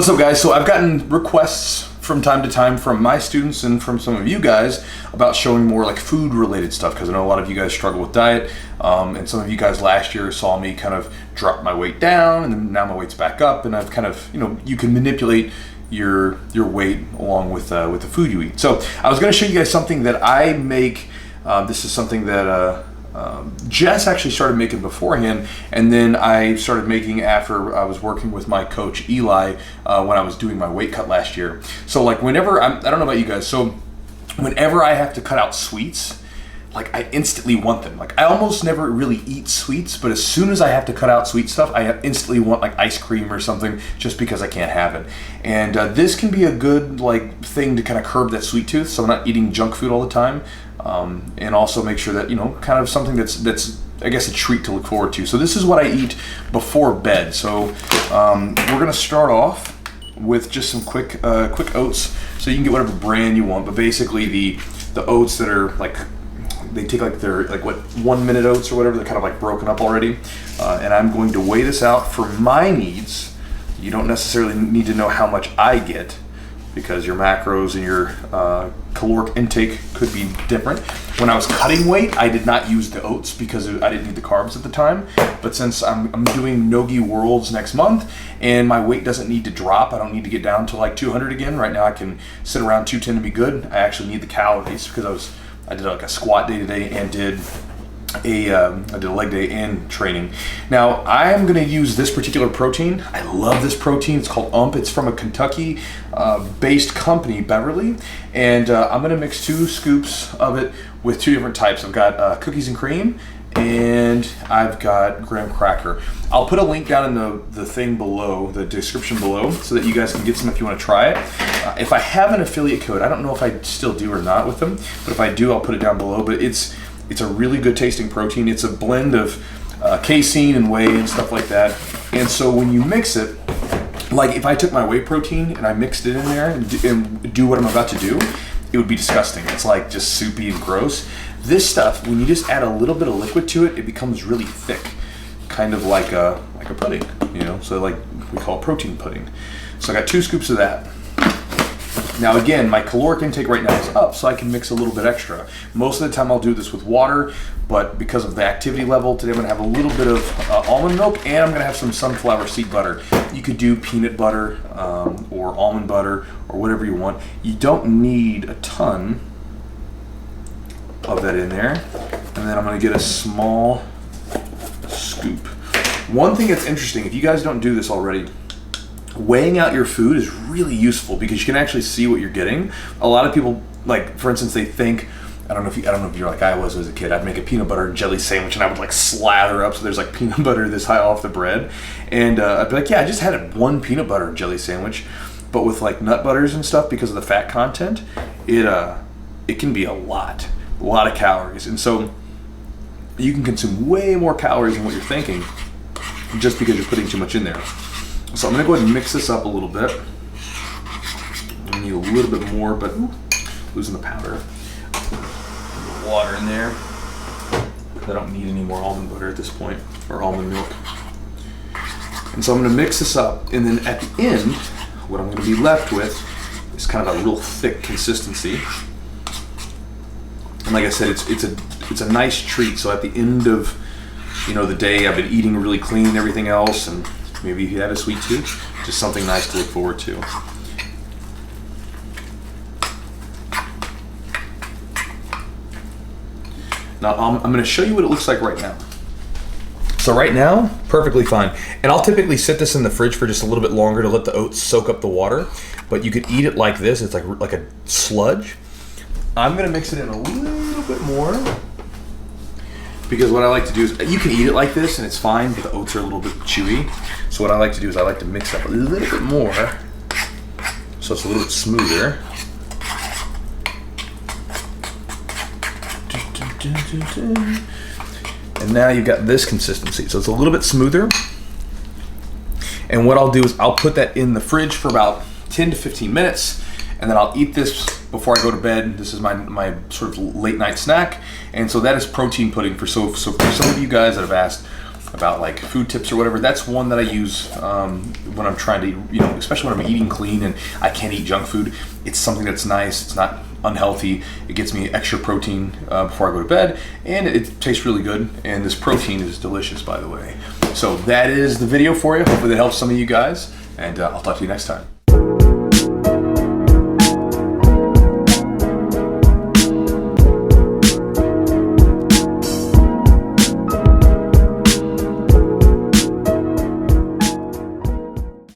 What's up, guys? So I've gotten requests from time to time from my students and from some of you guys about showing more like food related stuff, because I know a lot of you guys struggle with diet, and some of you guys last year saw me kind of drop my weight down, and then now my weight's back up, and I've kind of, you can manipulate your weight along with the food you eat. So I was going to show you guys something that I make. This is something that Jess actually started making beforehand, and then I started making after I was working with my coach Eli when I was doing my weight cut last year. So like whenever I don't know about you guys, so whenever I have to cut out sweets, like I instantly want them. Like I almost never really eat sweets, but as soon as I have to cut out sweet stuff, I instantly want like ice cream or something, just because I can't have it. And this can be a good like thing to kind of curb that sweet tooth, so I'm not eating junk food all the time. And also make sure that, kind of something that's I guess a treat to look forward to. So this is what I eat before bed. So we're gonna start off with just some quick oats. So you can get whatever brand you want, but basically the oats that are like, they take like their 1 minute oats or whatever, they're kind of like broken up already. And I'm going to weigh this out for my needs. You don't necessarily need to know how much I get, because your macros and your caloric intake could be different. When I was cutting weight, I did not use the oats because I didn't need the carbs at the time. But since I'm doing Nogi Worlds next month and my weight doesn't need to drop, I don't need to get down to like 200 again. Right now I can sit around 210 to be good. I actually need the calories because I did like a squat day today and I did a leg day and training. Now I'm going to use this particular protein. I love this protein. It's called It's from a Kentucky based company, Beverly, and I'm going to mix 2 scoops of it with 2 different types. I've got cookies and cream, and I've got graham cracker. I'll put a link down in the thing below, the description below, so that you guys can get some if you want to try it. If I have an affiliate code, I don't know if I still do or not with them, but if I do, I'll put it down below. But it's a really good tasting protein. It's a blend of casein and whey and stuff like that. And so when you mix it, like if I took my whey protein and I mixed it in there and do what I'm about to do, it would be disgusting. It's like just soupy and gross. This stuff, when you just add a little bit of liquid to it, it becomes really thick, kind of like a pudding, So like we call it protein pudding. So I got 2 scoops of that. Now again, my caloric intake right now is up, so I can mix a little bit extra. Most of the time I'll do this with water, but because of the activity level, today I'm gonna have a little bit of almond milk, and I'm gonna have some sunflower seed butter. You could do peanut butter or almond butter or whatever you want. You don't need a ton of that in there. And then I'm gonna get a small scoop. One thing that's interesting, if you guys don't do this already, weighing out your food is really useful because you can actually see what you're getting. A lot of people, like for instance, they think, I don't know if you're like I was as a kid, I'd make a peanut butter and jelly sandwich and I would like slather up so there's like peanut butter this high off the bread, and I'd be like, yeah, I just had 1 peanut butter and jelly sandwich. But with like nut butters and stuff, because of the fat content, it can be a lot of calories, and so you can consume way more calories than what you're thinking just because you're putting too much in there. So I'm going to go ahead and mix this up a little bit. I need a little bit more, but losing the powder. Water in there. I don't need any more almond butter at this point, or almond milk. And so I'm going to mix this up, and then at the end, what I'm going to be left with is kind of a real thick consistency. And like I said, it's a nice treat. So at the end of the day, I've been eating really clean and everything else, and maybe if you have a sweet tooth, just something nice to look forward to. Now I'm going to show you what it looks like right now. So right now, perfectly fine. And I'll typically sit this in the fridge for just a little bit longer to let the oats soak up the water. But you could eat it like this. It's like a sludge. I'm going to mix it in a little bit more, because what I like to do is, you can eat it like this and it's fine, but the oats are a little bit chewy. So what I like to do is I like to mix up a little bit more so it's a little bit smoother. And now you've got this consistency, so it's a little bit smoother. And what I'll do is I'll put that in the fridge for about 10 to 15 minutes, and then I'll eat this before I go to bed. This is my sort of late night snack. And so that is protein pudding for some of you guys that have asked about like food tips or whatever, that's one that I use when I'm trying to, you know, especially when I'm eating clean and I can't eat junk food. It's something that's nice. It's not unhealthy. It gets me extra protein before I go to bed, and it tastes really good. And this protein is delicious, by the way. So that is the video for you. Hopefully that helps some of you guys, and I'll talk to you next time.